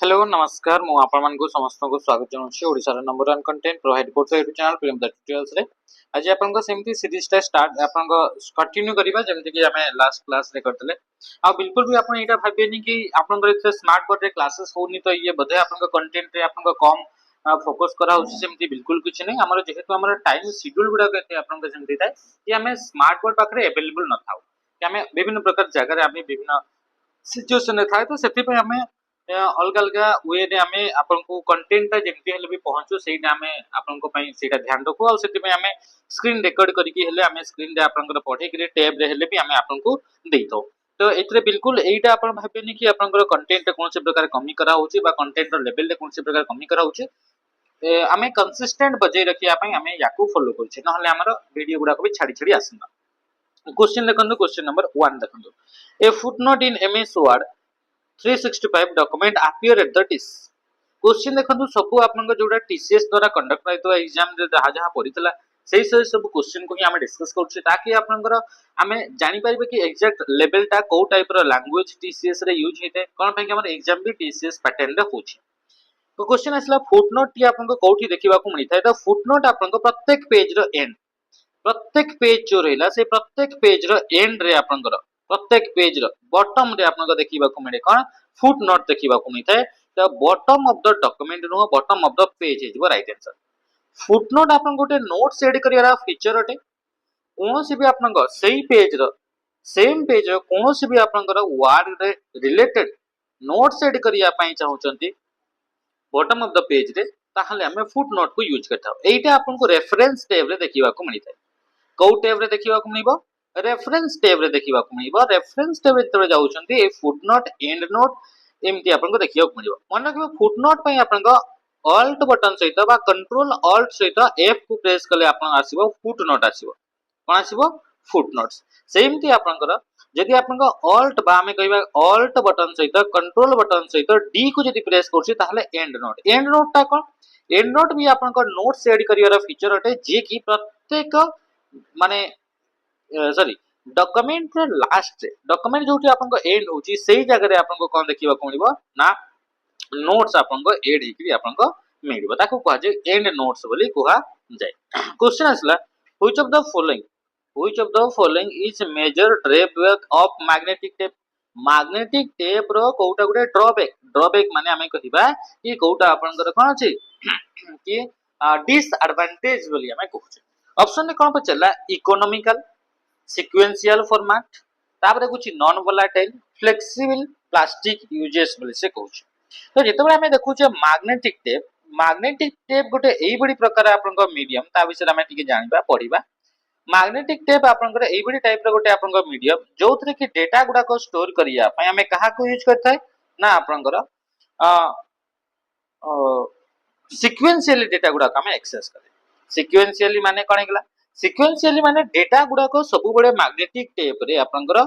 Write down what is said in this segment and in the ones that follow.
Hello नमस्कार मु आपण मानकु समस्त को स्वागत जनाउछि ओडिसा रो नंबर 1 कंटेंट प्रोवाइड करथो YouTube channel premium the tutorials रे। आज आपन को सेमती सीरीज टा स्टार्ट आपन को कंटिन्यू करिबा जेमति कि हमें लास्ट क्लास रे करतले। आ बिल्कुल भी आपन एटा भाबेनी कि आपन को इथे स्मार्ट बोर्ड रे क्लासेस होनी तो ये बधे आपन को कंटेंट रे आपन को कम फोकस करा होछि सेमति बिल्कुल कुछ नै। हमर जेहेतु हमर टाइम शेड्यूल गुडा के आपन को सेमति थाए कि हमें स्मार्ट बोर्ड पाखरे अवेलेबल न थाउ कि हमें विभिन्न प्रकार जगह रे हमें विभिन्न सिचुएशन रे थाए तो सेति पे हमें अलग अलग वे रे हमें आपन को कंटेंट जेमती हेले भी पहुंचो सेटा हमें आपन को पई सेटा ध्यान रखो और सेति पे हमें स्क्रीन रिकॉर्ड करके हेले हमें स्क्रीन रे आपन को पठे के टैब रे हेले भी हमें आपन को देथो। तो एतरे बिल्कुल एटा आपन भाबेनी कि आपन को कंटेंट कोन से प्रकार कमी करा होची बा कंटेंट रो लेवल रे कोन से प्रकार कमी करा होची हमें कंसिस्टेंट बजाय रखिया पई हमें याकू फॉलो करछे नहले हमर वीडियो गुडा को भी छाडी छाडी आसना। क्वेश्चन देखंतु क्वेश्चन नंबर 1 देखंतु a footnote in MS Word 365 document appear at the टिस। क्वेश्चन देखंतु सब आपन जोड़ा टीसीएस द्वारा कंडक्ट होइतो एग्जाम रे जहा जहा पड़ितला सेही से सब क्वेश्चन को ही हम डिस्कस करछे ताकि आपनकर हमें जानि पारिबे कि एग्जैक्ट लेवल टा को टाइप रो लैंग्वेज टीसीएस रे यूज हेते कोन पे कि हमर एग्जाम भी टीसीएस पैटर्न रे होछि। तो क्वेश्चन आसला फुटनोट टी आपन को कोठी देखिबा को मिलिथाय तो फुटनोट आपन को प्रत्येक पेज रो एंड प्रत्येक पेज जो रहिला से प्रत्येक पेज रो एंड रे आपनकर प्रत्येक पेज रो बॉटम रे आपनको देखिबा को मिले कोन फुट नोट देखिबा को मिलथाय। तो bottom of the document no bottom of the page is right answer. Footnote आपन गोटे नोट्स एड करियारा फीचर अटे कोनोसी भी आपनको सेही पेज रो सेम पेज रो कोनोसी भी आपनकर वर्ड रे रिलेटेड नोट्स एड करिया पई चाहुचंती बॉटम ऑफ द पेज रे ताहले हमें फुट नोट को यूज करथाओ। एइटा आपनको रेफरेंस टैब रे देखिबा को मिलिथाय को टैब रे देखिबा को मिलिबो रेफरेंस टैब रे देखिबा को मिलिबो। रेफरेंस टैब रे जाउछंती ए फुटनोट एंड नोट एमती आपनको देखिबा को मिलिबो। मन रखिबो फुटनोट पई आपनको ऑल्ट बटन सहित बा कंट्रोल ऑल्ट सहित एफ को प्रेस कले आपन आसीबो फुटनोट आसीबो कोन आसीबो फुटनोट्स। सेमती आपनकर जदि आपनको ऑल्ट बा हमें कहबा ऑल्ट बटन सहित कंट्रोल बटन सहित डी को जदि प्रेस करछि ताहले एंड नोट ता कोन एंड नोट भी आपनको नोट्स ऐड करिवार फीचर अटे जे कि प्रत्येक माने सॉरी डॉक्यूमेंट रे लास्ट डॉक्यूमेंट जोटी आपन एंड होची सेही जगह रे आपन कोन देखिबा को मिलबो ना नोट्स आपन ऐड हेकि आपन मिलबो ताको कहा जे एंड नोट्स बोली कहा जाय। क्वेश्चन आसला which of the following is major drawback of magnetic tape रो कोटा गुडे ड्रॉबैक माने हमें कहिबा कि कोटा आपन कोन अछि कि डिसएडवांटेज बोली हमें कहू। ऑप्शन ने कोन पचला इकोनॉमिकल सीक्वेंशियल फॉर्मेट तापर कुछ non volatile flexible plastic uses बोली से कहू। तो जेतेबे हमें देखु जे मैग्नेटिक टेप गोटे एई बडी प्रकार आपन मीडियम ता विषय हमें टिके जानिबा पढिबा। मैग्नेटिक टेप आपन एई बडी टाइप रो गोटे आपन मीडियम जोथरे कि डेटा गुडा को स्टोर करिया पय हमें कहा को यूज करथाय ना आपन सीक्वेंशियली डेटा गुडा हमें एक्सेस करे। सीक्वेंशियली माने कोन हेगला सीक्वेंशियली माने डेटा गुडा को सब बडे मैग्नेटिक टेप रे आपनकर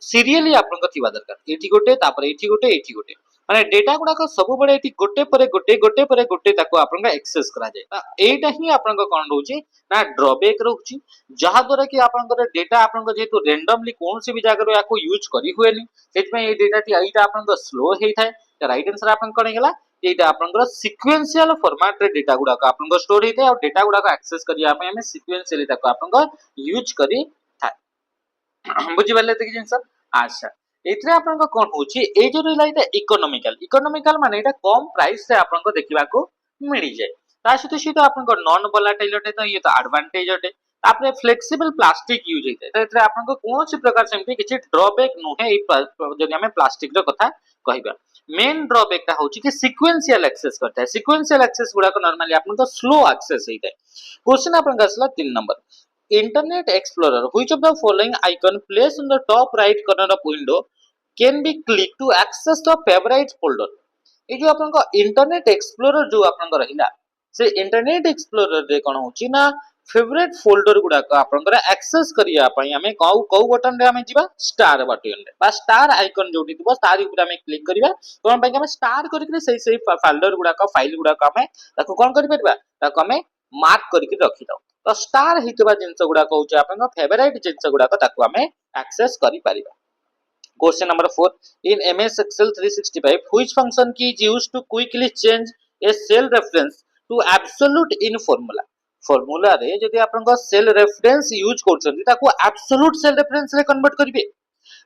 सीरियली आपनकर थिबा दरकार एठी गोटे तापर एठी गोटे माने डेटा गुडा को सब बडे एठी गोटे परे गोटे ताको आपनका एक्सेस करा जाय। ता एटा ही आपनका कोन रहउची ना ड्रॉबैक रहउची जहा द्वारा कि आपनकर डेटा आपनका जेतु रैंडमली कोन से भी जागा रो याको यूज करी हुएनी सेतमे ए डेटा टी एटा आपनका स्लो हेई थाए। तो राइट आंसर आपन कोन हेगला एटा आपनकर सीक्वेंशियल फॉर्मेट रे डेटा गुडा को आपनका स्टोर हेई थाए और डेटा गुडा को एक्सेस करिया पे हमें सीक्वेंशियली ताको आपनका यूज करी थाए। बुझि पाले त कि जिंस अच्छा एथरे आपन कोन होची ए जो रहला एटा इकोनॉमिकल माने एटा कम प्राइस से आपन को देखिबा को मिली जाय। ता सहित आपन को नॉन वोलेटाइल अटे तो ये तो एडवांटेज अटे। तापरे फ्लेक्सिबल प्लास्टिक यूज हेते तो एथरे आपन को कोनोसी प्रकार सेमति किछि ड्रॉबैक नुहे ए जदि हमें प्लास्टिक रो कथा कहिबा। मेन ड्रॉबैक ता होची कि सीक्वेंशियल एक्सेस करता है। सीक्वेंशियल एक्सेस गुडा को नॉर्मली आपन को स्लो एक्सेस हेते। क्वेश्चन आपन का असला 3 number Internet Explorer, which of the following icon placed on the top right corner of window can be clicked to access the favorites folder? ये जो आपन को इंटरनेट एक्सप्लोरर जो आपन को रहिला से इंटरनेट एक्सप्लोरर रे कोन होची ना फेवरेट फोल्डर गुडा को आपन को एक्सेस करिया पई हमें कौ बटन रे हमें जिबा स्टार बटन रे बा स्टार आइकन जोटी दिबो तार ऊपर हमें क्लिक करिया कोन पई हमें स्टार करके सही फोल्डर गुडा का फाइल गुडा का हमें ताको कोन करि परबा ताको हमें मार्क करके रखि दो। तो स्टार हितबा जिंस गुडा कहउछ आपन फेवरेट जिंस गुडा को ताको हमें एक्सेस करि परिबा। Question number 4. In MS Excel 365, which function key is used to quickly change a cell reference to absolute in formula? Formula रे जदि आपन सेल रेफरेंस यूज करछन ताको एब्सोल्यूट सेल रेफरेंस रे कन्वर्ट करिवे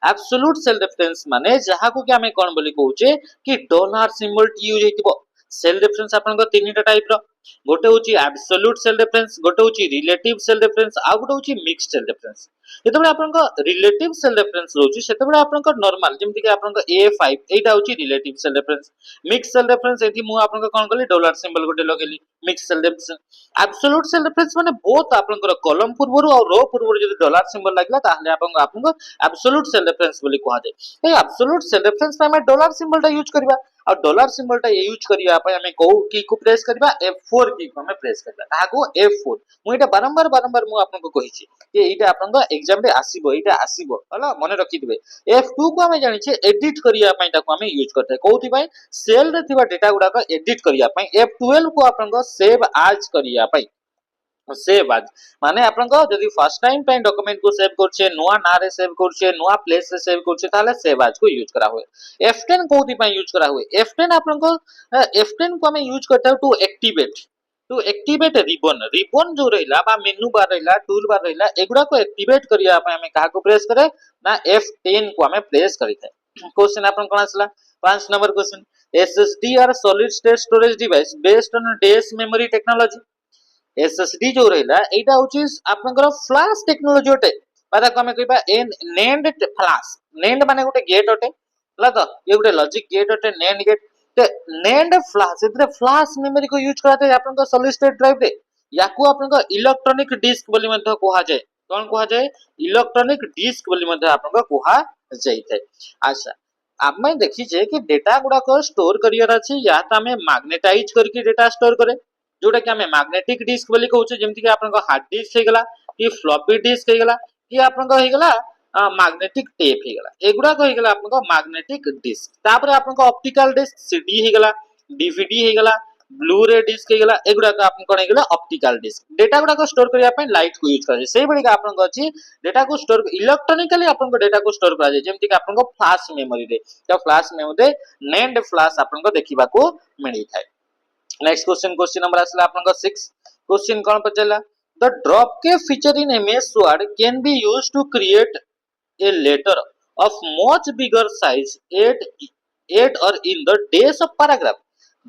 एब्सोल्यूट सेल रेफरेंस माने जहा को कि हमें कोन बोली कहूचे कि डॉलर सिंबल यूज हेतिबो सेल रेफरेंस आपन तीनटा टाइप रो गोटे होची एब्सोल्यूट सेल रेफरेंस गोटे होची रिलेटिव सेल रेफरेंस आ गोटे होची मिक्स्ड सेल रेफरेंस जेतबे आपन रिलेटिव सेल रेफरेंस रोची सेतबे आपन नॉर्मल जेमति कि आपन A5 एटा होची relative cell reference mix cell reference एथि मु आपन कोन कहली डॉलर सिंबल गोटे लगेली mix cell reference absolute cell reference माने बोथ आपन कॉलम पूर्वरु और रो पूर्वरु जदि डॉलर सिंबल लागला ताहले आपन एब्सोल्यूट सेल रेफरेंस बोली कहा जाय ए एब्सोल्यूट सेल रेफरेंस में हम डॉलर सिंबल टा यूज करबा और डॉलर सिंबल टा यूज करिया पय हमें को की को प्रेस करबा F4 की को हमें प्रेस करबा ताको F4 मु एटा बारंबार मु आपन को कहिछि कि एटा आपन को एग्जाम रे आसीबो हला मने रखि दिबे F2 को हमें जानि छे एडिट करिया पय ताको हमें यूज करते कोथि पय सेल रे थिबा डेटा गुडा को एडिट करिया पय F12 को आपन को सेव एज करिया पय सेव आज माने आपन को जदी फर्स्ट टाइम पे डॉक्यूमेंट को सेव करछे नुवा ना रे सेव करछे नुवा प्लेस से सेव करछे ताले सेव आज को यूज करा हुए F10 कोथि पे यूज करा हुए F10 आपन को F10 को हमें यूज करते टू एक्टिवेट रिबन जो रहिला बा मेनू बार रहिला टूल बार रहिला एगुडा को एक्टिवेट करिया पे हमें कहा को प्रेस करे ना F10 को हमें प्रेस करी थे क्वेश्चन आपन कोन आसला 5 number question SSD are solid state storage device based on डेस मेमोरी टेक्नोलॉजी एसएसडी जो रहिला एटा होची आपनकर फ्लैश टेक्नोलॉजी होटे पादा को हमें कहबा नेंड फ्लैश नेंड माने गोटे गेट होटे हला तो ये गोटे लॉजिक गेट होटे नेंड गेट ते नेंड फ्लैश इतरे फ्लैश मेमोरी को यूज कराते आपनकर सॉलिड स्टेट ड्राइव रे याकू आपनकर इलेक्ट्रॉनिक डिस्क बोली मध्ये कोहा जाय कोन कोहा जाय इलेक्ट्रॉनिक डिस्क बोली मध्ये आपनकर कोहा जायते अच्छा अब मैं देखी जे कि डेटा गुडा को स्टोर करियर अछि या त हमें मैग्नेटाइज करके डेटा स्टोर करे जोटा कि हमें मैग्नेटिक डिस्क बोली कहउचे जेमति कि आपन को हार्ड डिस्क हे गला कि फ्लॉपी डिस्क हे गला कि आपन को हे गला मैग्नेटिक टेप हे गला एगुडा को हे गला आपन को मैग्नेटिक डिस्क तापर आपन को ऑप्टिकल डिस्क सीडी हे गला डीवीडी हे गला ब्लू रे डिस्क हे गला एगुडा को आपन को हे गला ऑप्टिकल डिस्क डेटा गुडा को स्टोर करिया पे लाइट को यूज करे सेही बडी आपन को अछि डेटा को स्टोर इलेक्ट्रॉनिकली आपन को डेटा को स्टोर करा जाय जेमति कि आपन को फ्लैश मेमोरी रे तो फ्लैश मेमोरी रे नेंड फ्लैश आपन को देखिबा को मिली थाय नेक्स्ट क्वेश्चन नंबर आसला आपन 6 क्वेश्चन कोन पचला the drop cap feature in MS Word can be used to create a letter of much bigger size at or in the days of paragraph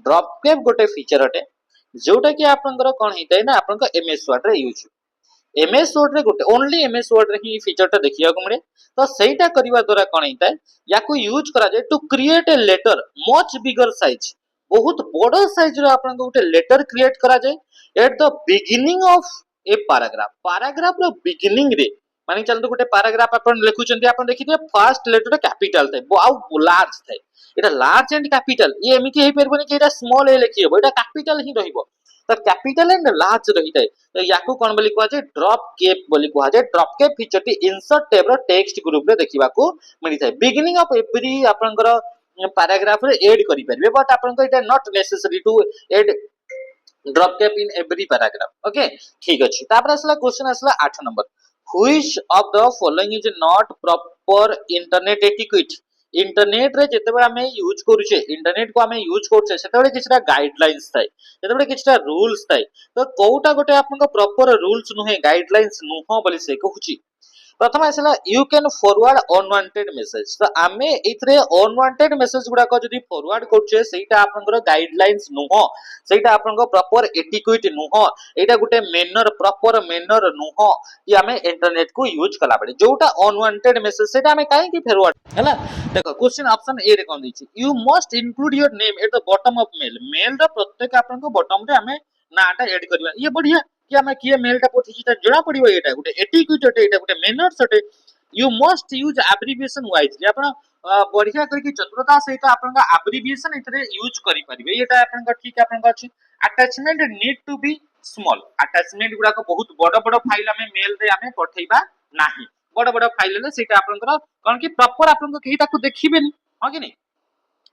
drop cap गोटे feature हटे जोटा कि आपनकर कोन हितै ना आपन एमएस वर्ड रे यूज एमएस वर्ड रे गोटे ओनली एमएस वर्ड रे ही फीचर टा देखिया को मिले तो सेटा करबा द्वारा कोन हितै याकू यूज करा जाय to create a letter much bigger size बहुत बड़ साइज रो आपन गोटे लेटर क्रिएट करा जाय at the beginning of a paragraph रो बिगिनिंग रे माने चल तो गोटे पैराग्राफ आपन लिखुचंती आपन देखिथे फर्स्ट लेटर कैपिटल थाय आउ लार्ज थाय एटा लार्ज एंड कैपिटल ये एमिति हे परबनी कि एटा स्मॉल ए लिखिबो एटा कैपिटल ही रहिबो तो कैपिटल एंड लार्ज रही थाय तो याकू कोन बोली कहै छै ड्रॉप कैप बोली कहै छै ड्रॉप कैप फीचर टी इंसर्ट टैब रो टेक्स्ट ग्रुप रे देखिबा को मिली थाय बिगिनिंग ऑफ एवरी आपनकर पैराग्राफ रे ऐड करि परबे बट आपन को it not necessary to add drop cap in every paragraph okay ठीक अछि तापर असला क्वेश्चन असला 8 number which of the following is not proper internet etiquette internet रे जेतेबे हमें यूज करूचे इंटरनेट को हमें यूज करछे सेतेबे किछटा गाइडलाइंस थाय सेतेबे किछटा रूल्स थाय तो कोउटा गोटे आपन को प्रॉपर रूल्स नुहे गाइडलाइंस नुहो बोली से कहूची प्रथम आसला you can forward unwanted message तो आमे इथरे अनवांटेड मेसेज गुडा को जदी फॉरवर्ड करछे सेटा आपनकर गाइडलाइंस नुहो सेटा आपनको प्रॉपर एटिक्वेट नुहो एटा गुटे मेनर प्रॉपर मेनर नुहो कि हमें इंटरनेट को यूज कला पड़े जोटा अनवांटेड मेसेज सेटा हमें काहे कि फॉरवर्ड हला देखो क्वेश्चन ऑप्शन ए रे कोन दिछि you must include your name at the bottom of mail रो प्रत्येक आपनको बॉटम रे हमें नाटा ऐड करबा ये बढ़िया कि हमें किए मेल टा पठिछि त जणा पड़िबो एटा गुटे एटिक्वेट अटे एटा गुटे मेनर्स अटे you must use abbreviation wisely आपण बढ़िया करके चतुरता सहित आपन एब्रिविएशन इतरे यूज करि परिबे एटा आपन ठीक आपन अछि attachment need to be small attachment गुडा को बहुत बड़ बड़ फाइल हमें मेल रे हमें पठेइबा नाही बड़ बड़ फाइल ले सेटा आपन कोन कि प्रॉपर आपन केही ताको देखिबेनी ह कि नै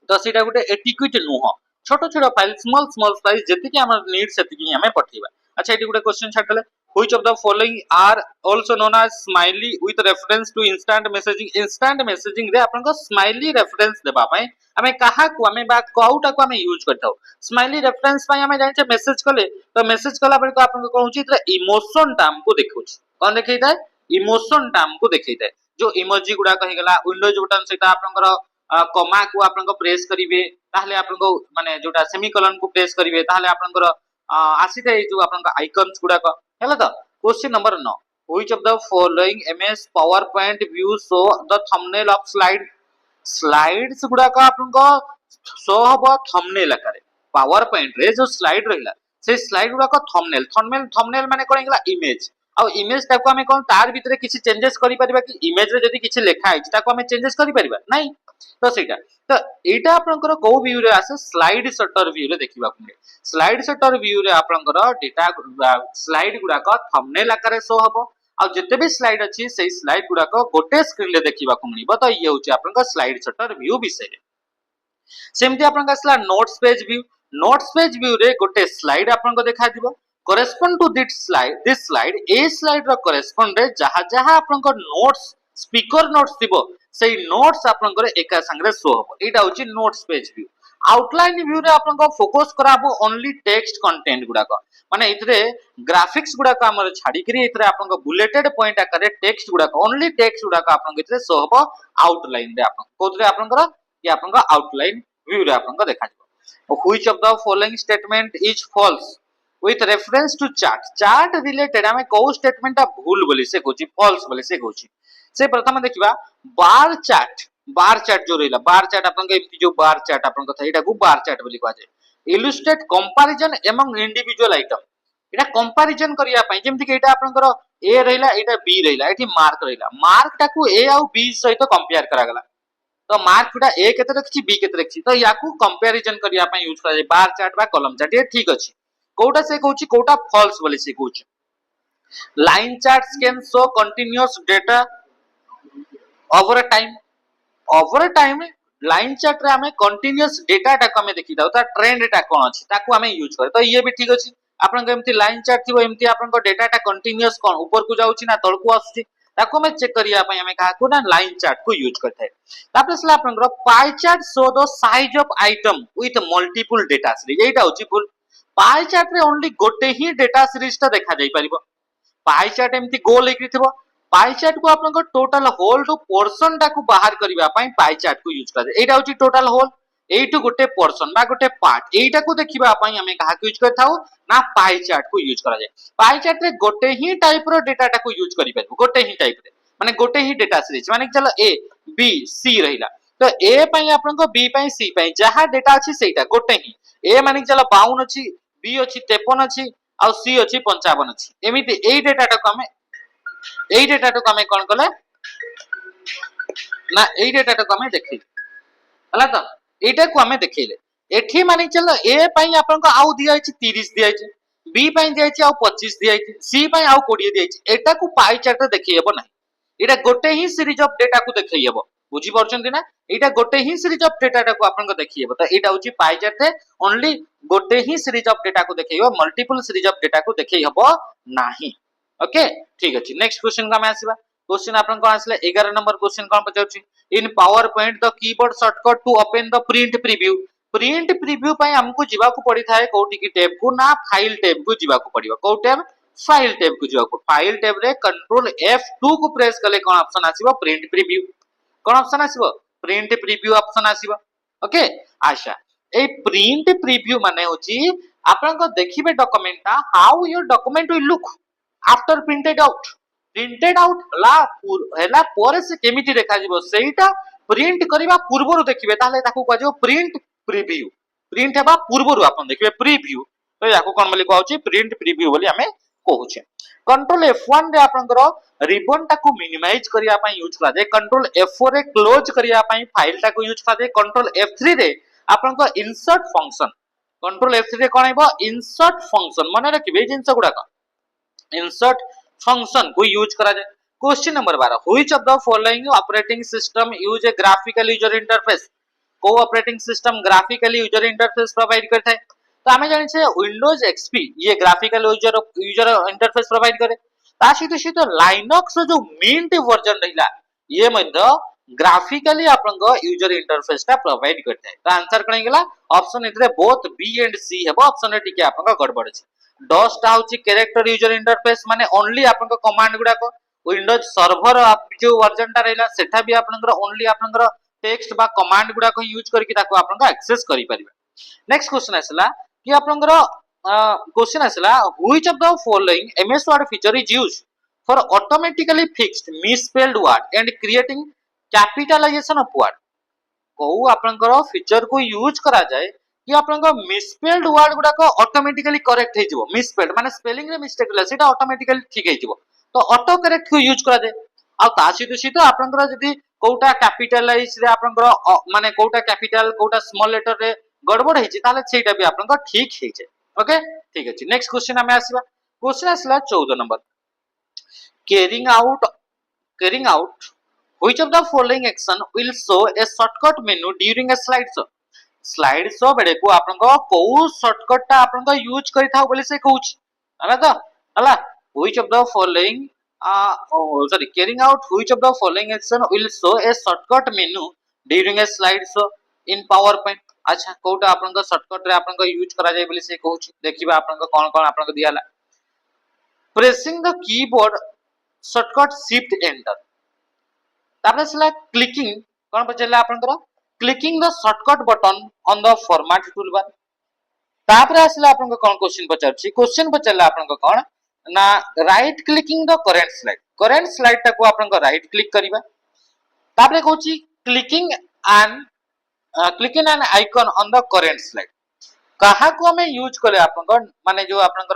तो सेटा गुटे एटिक्वेट नुह छोट छोट फाइल स्मॉल स्मॉल फाइल जति कि हमर नीड सेति कि हमें पठेबा। अच्छा एटी गुटे क्वेश्चन छाड़ देले which of the following are also known as smiley with reference to instant messaging रे आपन को स्माइली रेफरेंस देबा पय हमें कहा को हमें बा कोउटा को हमें यूज करथाउ स्माइली रेफरेंस पय हमें जानि मेसेज कले तो मेसेज कला बेर को आपन को कहूची त इमोशन टा हमको देखौची कोन देखैता इमोशन टा हमको देखैता जो इमोजी गुडा कहि गला विंडोज बटन सेटा आपन को कमा को आपन को प्रेस करिवे ताहले आपन को माने जोटा सेमीकोलन को प्रेस करिवे ताहले आपन को आसीते जो आपन को आइकन्स गुडा को हेला तो question number 9 which of the following ms powerpoint view show the thumbnail of slides गुडा का आपन को शो हबो थंबनेल आकारे पावर पॉइंट रे जो स्लाइड रहिला से स्लाइड गुडा का थंबनेल माने कोन गेला इमेज आ इमेज ताको हमें कोन तार भीतर किछि चेंजेस करि परिबा कि इमेज रे जदी किछि लेखा है ताको हमें चेंजेस करि परिबा नहीं तो सेटा तो एटा आपनकर को व्यू रे आसे स्लाइड शटर व्यू रे देखिबा को मिले स्लाइड शटर व्यू रे आपनकर डेटा स्लाइड गुडा का थंबनेल आकारे शो हबो आ जते भी स्लाइड अछि सेही स्लाइड गुडा को गोटे स्क्रीन रे देखिबा को मिलिबो तो ये होची आपनकर स्लाइड शटर व्यू विषय रे सेमति आपन असला नोट्स पेज व्यू रे गोटे स्लाइड आपन को देखा दिबो करेस्पोंड टू दिस स्लाइड ए स्लाइड रो करेस्पोंड रे जहा जहा आपन को नोट्स स्पीकर नोट्स दिबो सेही नोट्स आपन को एका संगे शो हो एटा होची notes page view outline view रे आपन को फोकस कराबो ओनली टेक्स्ट कंटेंट गुडा को माने इतरे ग्राफिक्स गुडा को हमर छाडी करी इतरे आपन को बुलेटेड पॉइंट आकारे टेक्स्ट गुडा को ओनली टेक्स्ट गुडा को आपन इतरे शो हो आउटलाइन रे आपन कोतरे आपन को ये आपन को आउटलाइन व्यू रे आपन को देखा दिबो which of the following statement is false with reference to chart related हमें को स्टेटमेंट भूल बोली से कहूची फॉल्स बोली से कहूची से प्रथम देखिबा बार चार्ट जो रहिला बार चार्ट आपन के जो बार चार्ट आपन कथा एटा को बार चार्ट बोली कहै छै illustrate comparison among individual item एटा कंपैरिजन करिया पई जेमति कि एटा आपन को ए रहिला एटा बी रहिला एठी मार्क रहिला मार्क टा को ए आ बी सहित कंपेयर करा गला तो मार्क टा ए केते रखछि बी केते रखछि तो याकू कंपैरिजन करिया पई यूज करा जाय बार चार्ट बा कॉलम चार्ट ये ठीक अछि कोटा से कहूची कोटा फॉल्स बोली से कहूची line charts can show continuous data over time line chart रे हमें कंटीन्यूअस डेटा टा को हमें देखि दाउ ता ट्रेंड टा कोन अछि ताकू हमें यूज करे तो ये भी ठीक अछि आपन को एमती लाइन चार्ट थिबो एमती आपन को डेटा टा कंटीन्यूअस कोन ऊपर को जाउची ना तळ को आसुची ताकू हमें चेक करिया पई हमें कहा को ना लाइन चार्ट को यूज करथाय तापर सला आपन को pie chart show the size of item with multiple data series एटा होची फुल पाई चार्ट रे ओनली गोटे ही डेटा सीरीज ता देखा जाई परिबो पाई चार्ट एमती गोल एकरी थिबो पाई चार्ट को आपन को टोटल होल टू पोर्शन टा को बाहर करिबा पई पाई चार्ट को यूज करे एटा होची टोटल होल एटू गोटे पोर्शन बा गोटे पार्ट एटा को देखिबा पई हमें कहा यूज करथाउ ना पाई चार्ट को यूज करा जाय पाई चार्ट रे गोटे ही टाइप रो डेटा टा को यूज करि परबो गोटे ही टाइप रे माने गोटे ही डेटा सीरीज माने चलो ए बी सी रहिला तो ए पई आपन को बी पई सी पई जहा डेटा अछि सेटा गोटे ही ए माने चलो 52 अछि बी अछि 53 अछि आ सी अछि 55 अछि एमिति एई डेटा टा को हमें कोन कले ना एई डेटा टा को हमें देखि हला तो एटा को हमें देखैले एठी माने चलो ए पई आपन को आउ दिया अछि 30 दिया अछि बी पई दिया अछि आउ 25 दिया अछि सी पई आउ 20 दिया अछि एटा को पाई चार्ट रे देखै हेबो नै एटा गोटे ही सीरीज ऑफ डेटा को देखै हेबो बुझी परछन ना एटा गोटे ही सीरीज ऑफ डेटा को आपन को देखि हेबो तो एटा होची पाई चार्ट रे ओनली गोटे ही सीरीज ऑफ डेटा को देखै हेबो मल्टीपल सीरीज ऑफ डेटा को देखै हेबो नाही ओके ठीक अछि नेक्स्ट क्वेश्चन का मैं आसीबा क्वेश्चन आपन को आसले 11 नंबर क्वेश्चन कोन पचाउची in PowerPoint the keyboard shortcut to open the print preview पई हमको जीवा को पड़ी थाए कोठी की टैब को ना फाइल टैब को जीवा को पड़िबो को टैब फाइल टैब को जीवा को फाइल टैब रे कंट्रोल F2 को प्रेस कले कोन ऑप्शन आसीबो प्रिंट प्रीव्यू कोन ऑप्शन आसीबो प्रिंट प्रीव्यू ऑप्शन आसीबो ओके आशा ए प्रिंट प्रीव्यू माने होची आपन को देखिबे डॉक्यूमेंट ता how your document will look after printed out हला पोरे से केमिति देखा जिवो सेटा प्रिंट करिबा पूर्वरु देखिबे ताले ताकू कह जो प्रिंट प्रीव्यू प्रिंट हेबा पूर्वरु आपन देखिबे प्रीव्यू तो याको कोन बोली कहउची प्रिंट प्रीव्यू बोली हमें कहउचे कंट्रोल F1 रे आपनकर रिबन टा को मिनिमाइज करिया पई यूज करा जाय कंट्रोल F4 रे क्लोज करिया पई फाइल टा को यूज करा जाय कंट्रोल F3 रे आपनकर इंसर्ट फंक्शन कंट्रोल F3 रे कोन हेबो इंसर्ट फंक्शन माने रखिबे जिंस गुडा का इंसर्ट फंक्शन को यूज करा जाय question number 12 which of the following operating system use a graphical user interface को operating system graphically user interface provide करता है तो आमे जानि छे विंडोज एक्सपी ये graphical user user interface provide करे ता सहित लाइनक्स जो मिंट वर्जन रहिला ये मध्य ग्राफिकली आपन यूजर इंटरफेस का प्रोवाइड करता है तो आंसर कण गेला ऑप्शन इतरे बोथ बी एंड सी हेबो ऑप्शन रे टिके आपन गड़बड़ छै डॉस टा होची कैरेक्टर यूजर इंटरफेस माने ओनली आपन कमांड गुडा को विंडोज सर्वर जो वर्जन टा रहिला सेठा भी आपन ओनली आपन टेक्स्ट बा कमांड गुडा को यूज करके ताको आपन एक्सेस करि परिबे नेक्स्ट क्वेश्चन आसला कि आपन क्वेश्चन आसला which of the following MS Word feature is used for automatically fixed misspelled word and creating capitalisation of word को आपन फीचर को यूज करा जाए कि आपन मिसस्पेल्ड वर्ड गुडा को ऑटोमेटिकली करेक्ट हे जिवो मिसस्पेल्ड माने स्पेलिंग रे मिस्टेक होला सेटा ऑटोमेटिकली ठीक हे जिवो तो ऑटो करेक्ट को यूज करा जाए आ ता सहित आपन जदी कोटा कैपिटलाइज रे आपन माने कोटा कैपिटल कोटा स्मॉल लेटर रे गड़बड़ हे छि ताले सेटा भी आपन ठीक हे छै ओके ठीक अछि नेक्स्ट क्वेश्चन हमें आसीबा क्वेश्चन आसला 14 number carrying out which of the following action will show a shortcut menu during a slide show बेडे को आपन को शॉर्टकट ता आपन यूज करि थाओ बोले से कहूछ हला तो हला which of the following carrying out which of the following action will show a shortcut menu during a slide show in PowerPoint अच्छा कोटा आपन शॉर्टकट रे आपन यूज करा जाय बोले से कहूछ देखिबा आपन कोन कोन आपन दियाला pressing the keyboard shortcut shift enter तापर सला क्लिकिंग कोन पचला आपन clicking the shortcut button on the format toolbar तापर आसला आपन कोन क्वेश्चन पचारछि क्वेश्चन पचला आपन कोन ना right clicking the current slide ता को आपन राइट क्लिक करिबा तापर कहूछि clicking an icon on the current slide कहा को हमें यूज करे आपन माने जो आपन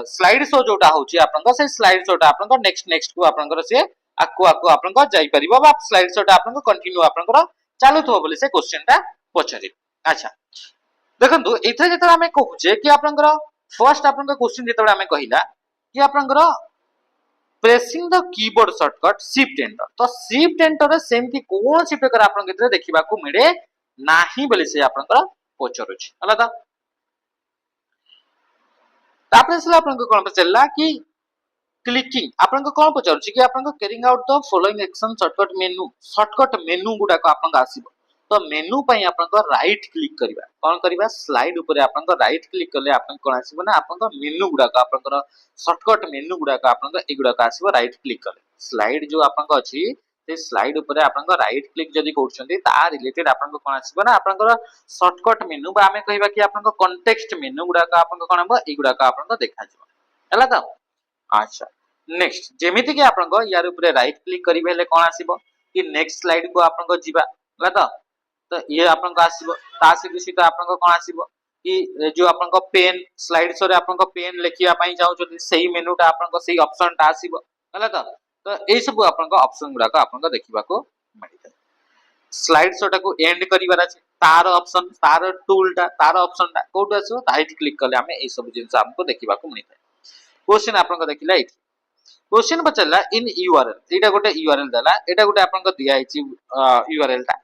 स्लाइड शो जोटा होछि आपन से स्लाइड शो ता आपन नेक्स्ट को आपन से आकु आपन जाई परिबो बा स्लाइड शो ता आपन कंटिन्यू आपन चालू थो बोले से क्वेश्चन ता पछरे अच्छा देखंतु एथे जेते हमें कहूचे कि आपन फर्स्ट आपन क्वेश्चन जेते हमें कहिला कि आपन pressing the keyboard shortcut shift enter तो शिफ्ट एंटर रे सेमती कोन सी प्रकार आपन केते देखिबा को मिले नाही बोले से आपन पछरुछ हला ता तापर से आपन कोन पचला कि क्लिकिंग आपन कोन पचरुछ कि आपन carrying out the following action shortcut menu गुडा को आपन आसीबो तो मेनू पई आपन राइट क्लिक करबा कोन करबा स्लाइड ऊपर आपन राइट क्लिक करले आपन कोन आसीबो ना आपन मेनू गुडा को आपन शॉर्टकट मेनू गुडा को आपन एगुडा को आसीबो राइट क्लिक करले स्लाइड जो आपन अछि से स्लाइड ऊपर आपन राइट क्लिक जदी करछन्ती ता रिलेटेड आपन कोन आसीबो ना आपन शॉर्टकट मेनू बा हमें कहबा कि आपन कॉन्टेक्स्ट मेनू गुडा को आपन कोन हबो एगुडा को आपन देखा जिवो हला त अच्छा नेक्स्ट जेमिति कि आपन यार ऊपर राइट क्लिक करिबे हेले कोन आसीबो कि नेक्स्ट स्लाइड को आपन जिबा हला तो ये आपन आसीबो ता से किसी तो आपन कोन आसीबो कि जो आपन पेन स्लाइड शो रे आपन पेन लिखिया पई जाउ जदी सही मेनू ता आपन सही ऑप्शन ता आसीबो हला तो ए सब आपन ऑप्शन गुडा को आपन देखिबा को मिलता स्लाइड शो टा को एंड करिवार अछि तार ऑप्शन तार टूल टा तार ऑप्शन टा कोड आसीबो राइट क्लिक करले हमें ए सब जिंस हमको देखिबा को मिलता क्वेश्चन आपन देखिला एठी क्वेश्चन बचला इन यूआरएल एटा गोटे यूआरएल देला एटा गोटे आपन दिया हिची यूआरएल ता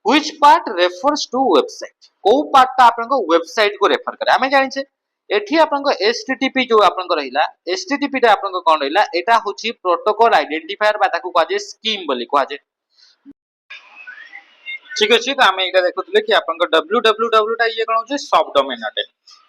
which part refers to website को पार्ट ता आपन वेबसाइट को रेफर करे हमें जानि छे एठी आपन एचटीटीपी जो आपन रहिला एचटीटीपी ता आपन कोन रहिला एटा होची प्रोटोकॉल आइडेंटिफायर बा ताकू कहजे स्कीम बोली कहजे ठीक अछि त हमें एटा देखुतले कि आपन www ता ये कोन होची सब डोमेन अटे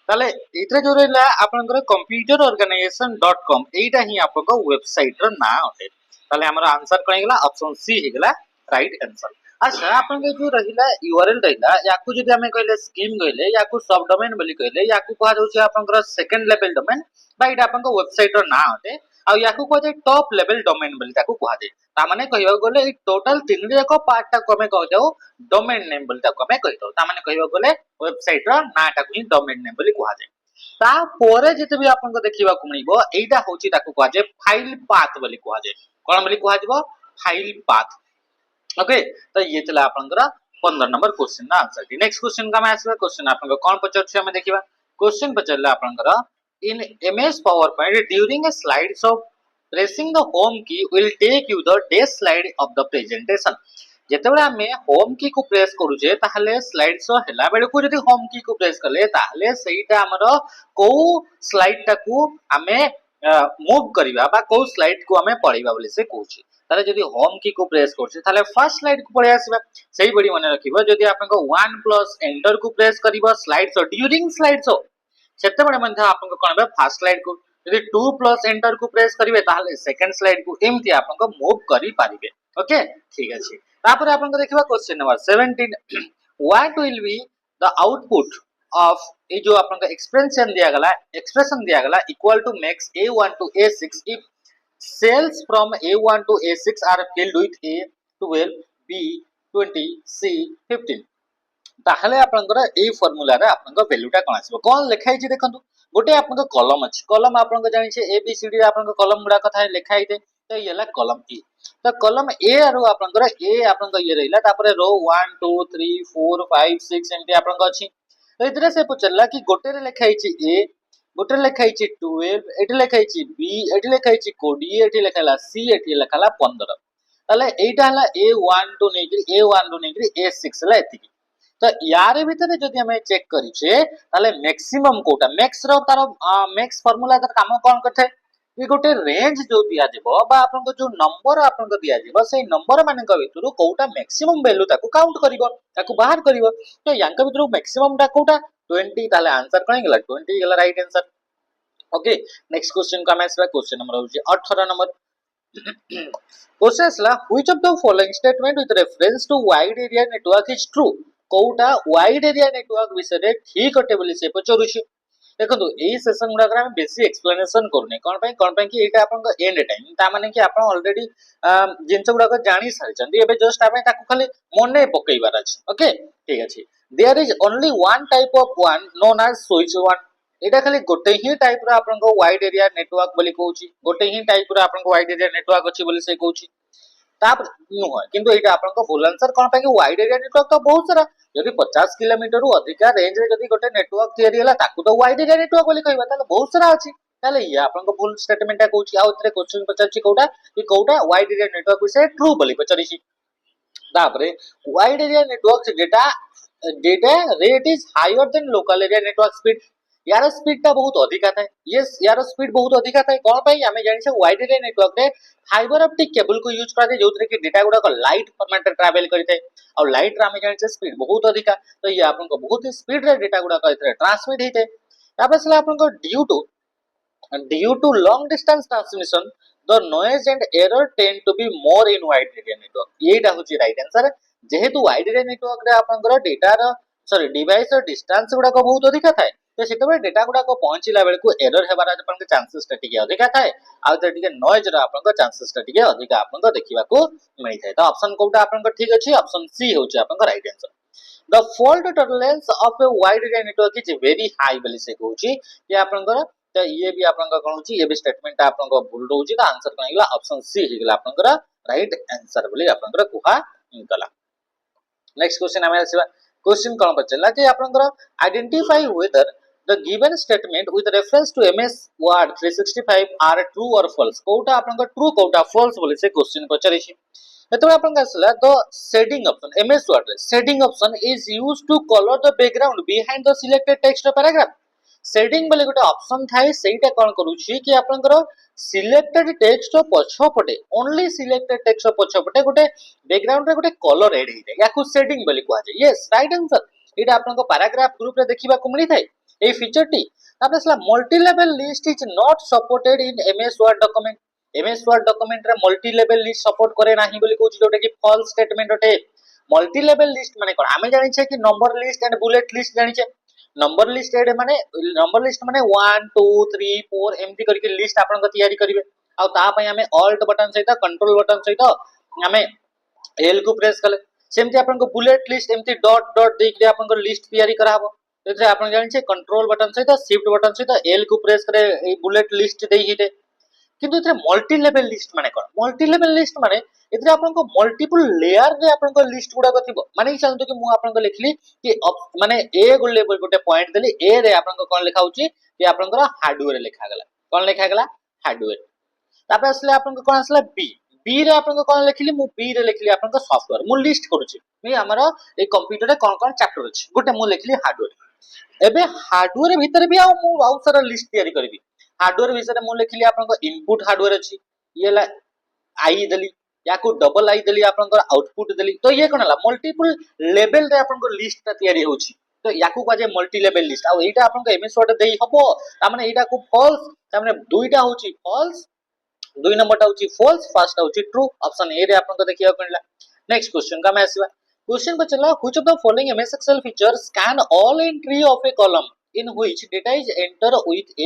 ताले एतरे जो रहला आपन computerorganization.com एटा ही आपन वेबसाइट रो ना अटे ताले हमर आंसर कोन गेला ऑप्शन सी हे गेला राइट आंसर अच्छा आपन के जो रहिला यूआरएल रहिला याकू जदी हमें कहले स्कीम कहले याकू सब डोमेन बोली कहले याकू कहा जाउची आपन सेकंड लेवल डोमेन बा एटा आपन वेबसाइट रो ना अटे आ याकू कह जाय टॉप लेवल डोमेन बोली ताकू कहा जाय ता माने कहयो गले ए टोटल तीन जाको पार्ट ता को हमें कह जाऊ डोमेन नेम बोली ताकू हमें कहि दो ता माने कहयो गले वेबसाइट रो ना ता को डोमेन नेम बोली कहा जाय ता पोरे जते भी आपन को देखिबा को मिलिबो एटा होची ताकू कहा जाय फाइल पाथ बोली कहा जाय कोन बोली कहा जबो फाइल पाथ ओके तो ये चला आपन 15 नंबर क्वेश्चन ना आंसर नेक्स्ट क्वेश्चन का मैं आसबा क्वेश्चन आपन को कोन पचर छै हमें देखिबा क्वेश्चन पचरला आपन in MS PowerPoint during a slide show pressing the home key will take you the day slide of the presentation जेतेबेले आमे होम की को प्रेस करूचे ताहले स्लाइड शो हैला बेले को जदी होम की को प्रेस करले ताहले सेईटा हमरो को स्लाइड टाकू आमे मूव करिबा बा को स्लाइड को आमे पढिबा बोली से कहूची ताले जदी होम की को प्रेस करछे ताले फर्स्ट स्लाइड को पढि आसीबा सेही बडी माने रखिबो जदी आपनको 1 प्लस एंटर को प्रेस करिबो slide show during slide show सेतेबेले मध्ये आपनको कोन फर्स्ट स्लाइड को यदि 2 प्लस एंटर को प्रेस करिवे ताहले सेकंड स्लाइड को एमती आपनको मूव करि पारिबे ओके ठीक अछि तापर आपनको देखिबा question number 17 what will be the output of a जो आपनको एक्सप्रेशन दिया गला equal to max a1 to a6 if cells from a1 to a6 are filled with a12 b20 c15 ताहले आपनकर ए फार्मूला रे आपनकर वैल्यूटा कोन आसीबो कोन लिखाइ छि देखंतु गोटे आपनकर कॉलम अछि कॉलम आपनकर जानि छै ए बी सी डी आपनकर कॉलम गुडा कथा लिखाइ दे तो येला कॉलम ए तो कॉलम ए आरो आपनकर ए आपनकर ये रहिला तापर रो 1 2 3 4 5 6 एमटी आपनकर अछि तो इतरे से पुछला कि गोटे रे लिखाइ छि ए गोटे रे लिखाइ छि 12 एटी लिखाइ छि बी एटी लिखाइ छि 20 एटी लिखाला सी एटी लिखाला 15 ताले एटा हला a1 to नेकरी a1 to नेकरी a6 हला एति तो यारे भितर जदि हमें चेक करिछे ताले मैक्सिमम कोटा मैक्स रो तार मैक्स फार्मूला तार काम कोन करथे ये गोटे रेंज जो दिया जेबो बा आपन को जो नंबर आपन को दिया जेबो सेही नंबर माने का भितरु कोटा मैक्सिमम वैल्यू ताको काउंट करिवो ताको बाहर करिवो तो यांका भितरु मैक्सिमम ता कोटा 20 ताले आंसर कोन गेला 20 गेला right answer okay next question का मैं क्वेश्चन नंबर होची 18 number question which of the following statement with reference to wide area network is true कोटा वाइड एरिया नेटवर्क विषय रे ठीक अटे बोली से पचरुछि देखंतु एई सेशन गुडा हम बेसी एक्सप्लेनेशन करने कोन पई कि एटा आपन एंड टाइम ता माने कि आपन ऑलरेडी जिंस गुडा जानि सारिचंदी एबे जस्ट आपन ताको खाली मने पकईबार अछि ओके ठीक अछि there is only one type of one known as switch one एटा खाली गोटे ही टाइप रो आपन को वाइड एरिया नेटवर्क बोली कहूची गोटे ही टाइप रो आपन को वाइड एरिया नेटवर्क अछि बोली से कहूची ताप नुह किंतु एटा आपन को भूल आंसर कोन पई कि वाइड एरिया नेटवर्क तो बहुत सारा यदि 50 किलोमीटर रु अधिका रेंज रे यदि गोटे नेटवर्क थियरी हला ताकू तो वाइड एरिया नेटवर्क बोली कहबा ताले बहुत सारा अछि ताले ये आपन को भूल स्टेटमेंट ता कहूची आ उतरे क्वेश्चन पचाची कोटा कि कोटा वाइड एरिया नेटवर्क विषय ट्रू बोली पचारीची तापरे wide area network data data rate is higher than local area network speed यार स्पीड ता बहुत अधिका थाए यस यार स्पीड बहुत अधिका थाए कोन पई हमें जानि से वाइड एरिया नेटवर्क रे फाइबर ऑप्टिक केबल को यूज करते जोतरे कि डेटा गुडा को लाइट फॉर्मेट रे ट्रैवल करते और लाइट रे हमें जानि से स्पीड बहुत अधिका तो ये आपन को बहुत स्पीड रे डेटा गुडा को इतरे ट्रांसमिट हेते तापर से आपन को due to long distance transmission the noise and error tend to be more in wide area network एटा होची राइट आंसर जेहेतु वाइड एरिया नेटवर्क रे आपनकर डेटा रो सॉरी डिवाइस रो डिस्टेंस गुडा को बहुत अधिका थाए तो सेतबे डेटा गुडा को पहुंचिला बेले को एरर हेबार आपन के चांसेस टिके अधिका थाए आ तो टिके नॉइज रो आपन को चांसेस टिके अधिका आपन को देखिबा को मिलि थाए तो ऑप्शन कोटा आपन को ठीक अछि ऑप्शन सी होची आपन को right answer the fault tolerance of a wide area network is very high बोली से कहूची ये आपन को तो ये भी आपन को कहूची ये भी स्टेटमेंट आपन को भूल रहूची तो आंसर कोन गेला ऑप्शन सी हे गेला आपन को राइट आंसर बोली आपन को कुहा गला नेक्स्ट क्वेश्चन हमें आसीबा क्वेश्चन कोन पचला कि आपन को identify whether the given statement with reference to ms word 365 are true or false कोटा आपन को ट्रू कोटा false बोली से क्वेश्चन पचरी छी एतो आपन का असला the shading option ms word shading option is used to colour the background behind the selected text paragraph shading बोले गोटे ऑप्शन थाए सेटा कोन करूची कि आपन को सिलेक्टेड टेक्स्ट पछपटे ओनली सिलेक्टेड टेक्स्ट पछपटे गोटे बैकग्राउंड रे गोटे कलर ऐड हेते याकू शेडिंग बोली कहै छै यस राइट आंसर एटा आपन को पैराग्राफ ग्रुप रे देखिबा को मिली थाए ए फीचर टी तापर सला multi level list is not supported in MS word document MS word document रे मल्टी लेवल लिस्ट सपोर्ट करे नाही बोली कहूची जोटा कि फॉल्स स्टेटमेंट अटे मल्टी लेवल लिस्ट माने कोन आमे जानि छै कि number list and bullet list जानि छै नंबर लिस्ट एड माने 1 2 3 4 एमती करके लिस्ट आपन को तैयारी करिवे आ ता पय हमें ऑल्ट बटन सहित कंट्रोल बटन सहित हमें एल को प्रेस कले सेमती आपन को बुलेट लिस्ट एमती डॉट डॉट देख के आपन को लिस्ट तैयारी कराबो एते आपन जानि छै कंट्रोल बटन सहित शिफ्ट बटन सहित एल को प्रेस करे ए बुलेट लिस्ट देई हिते किंतु इतरे मल्टी लेवल लिस्ट माने कोन मल्टी लेवल लिस्ट माने इतरे आपन को मल्टीपल लेयर रे आपन को लिस्ट गुडा को थिबो माने कि चाहतो कि मु आपन को लिखली कि माने ए गो लेवल गोटे पॉइंट देली ए रे आपन को कोन लिखा होची कि आपन को हार्डवेयर लिखा गला कोन लिखा गला हार्डवेयर तापर असले आपन को कोन असला बी बी रे आपन कोन लिखली मु बी रे लिखली आपन सॉफ्टवेयर मु लिस्ट करूची मी हमर ए कंप्यूटर रे कोन कोन चैप्टर अछि गोटे मु लिखली हार्डवेयर एबे हार्डवेयर भीतर भी आ मु बहुत सारा लिस्ट तैयारी करबी हार्डवेयर विषय मु लिखली आपन इनपुट हार्डवेयर अछि ये ला आई देली या को डबल आई देली आपन आउटपुट देली तो ये कोन ला मल्टीपल लेवल रे आपन लिस्ट ता तैयारी होची तो याकू काजे मल्टी लेवल लिस्ट आ एटा आपन एमएस वर्ड देई हबो ता माने एटा को फॉल्स ता माने दुईटा होची फॉल्स दुई नंबर टा होची फॉल्स फर्स्ट होची ट्रू ऑप्शन ए रे आपन देखिया कोनला नेक्स्ट क्वेश्चन का मैं आसीबा क्वेश्चन को चला which of the following MS Excel feature scan all entry of a column in which data is entered with a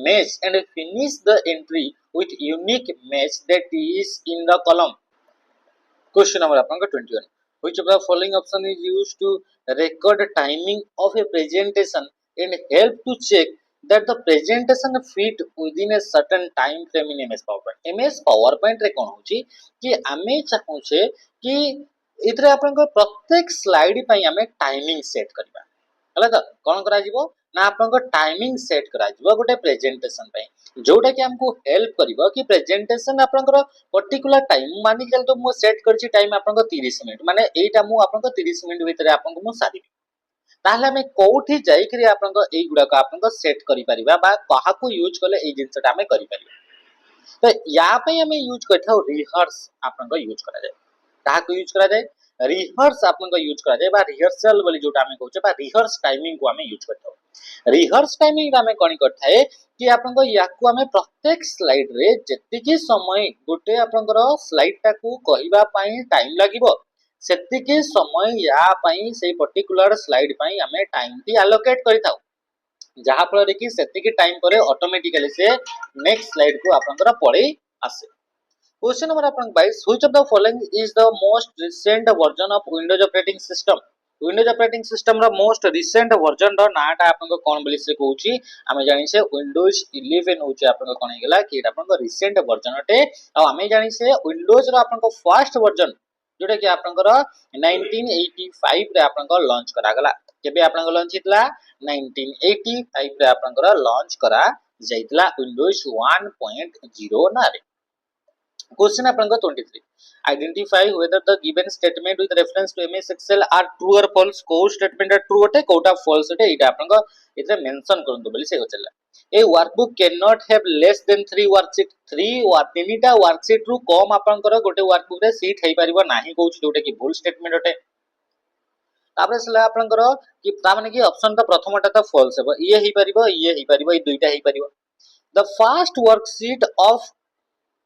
mesh and finish the entry with unique mesh that is in the column. Question number 21. Which of the following option is used to record timing of a presentation and help to check that the presentation fit within a certain time frame in MS PowerPoint. MS PowerPoint रे कोन होची कि आमे चाहूचे कि इतरे आपन को प्रत्येक slide पई आमे टाइमिंग सेट करबा हला त कोन करा जिवो ना आपन टाइमिंग सेट करा जिवो गोटे प्रेजेंटेशन पे जोटा कि हमको हेल्प करिवो कि प्रेजेंटेशन आपन पर्टिकुलर टाइम मानि चल तो मु सेट करछि टाइम आपन 30 मिनिट माने एटा मु आपन 30 मिनिट भीतर आपन मु सारी ताहले हमें कोठी जाई करी आपन एई गुडा को आपन सेट करि परिबा बा कहा को यूज करले एई जिंसटा हमें करि परिबा तो या पे हमें यूज करथाउ रिहर्स आपन यूज करा जाय कहा को यूज करा जाय रिहर्स आपन यूज करा जाय बा रिहर्सल बोली जोटा हमें कहउचे बा रिहर्स टाइमिंग को हमें यूज करथाउ रिहर्स टाइमिंग हमें कोनी करथाए कि आपन याकू हमें प्रत्येक स्लाइड रे जेतिकी समय गोटे आपन स्लाइड टा को कहिबा पई टाइम लागिवो सेतिकी समय या पई से पर्टिकुलर स्लाइड पई हमें टाइम टी एलोकेट करिथाउ जहा फल कि सेतिकी टाइम परे ऑटोमेटिकली से नेक्स्ट स्लाइड को आपन पड़े आसे question number 22 which of the following is the most recent version of Windows operating system Windows operating system रो मोस्ट रिसेंट वर्जन रो नाटा आपन कोन बोली से कहूची हमें जानि से विंडोज 11 होची आपन कोन हेगला कि आपन रिसेंट वर्जन अटे आ हमें जानि से विंडोज रो आपन फर्स्ट वर्जन जोटा कि आपन 1985 रे आपन लॉन्च करा गला केबे आपन लॉन्च हितला 1985 रे आपन लॉन्च करा जाइतला विंडोज 1.0 ना रे Question आपन 23. Identify whether the given statement with reference to MS Excel are true or false. को statement true होते कोटा false होते इटा आपन इतने मेंशन करन तो बोली से चला. A workbook cannot have less than 3 worksheet. 3 तीनटा worksheet रु कम आपन गोटे workbook रे sheet हेई परिबो नाही कहउछ जोटे कि भूल statement होते. तापर सला आपन कि ता माने कि ऑप्शन तो प्रथमटा तो false हेबो ये हेई परिबो ई दुईटा हेई परिबो. The first worksheet of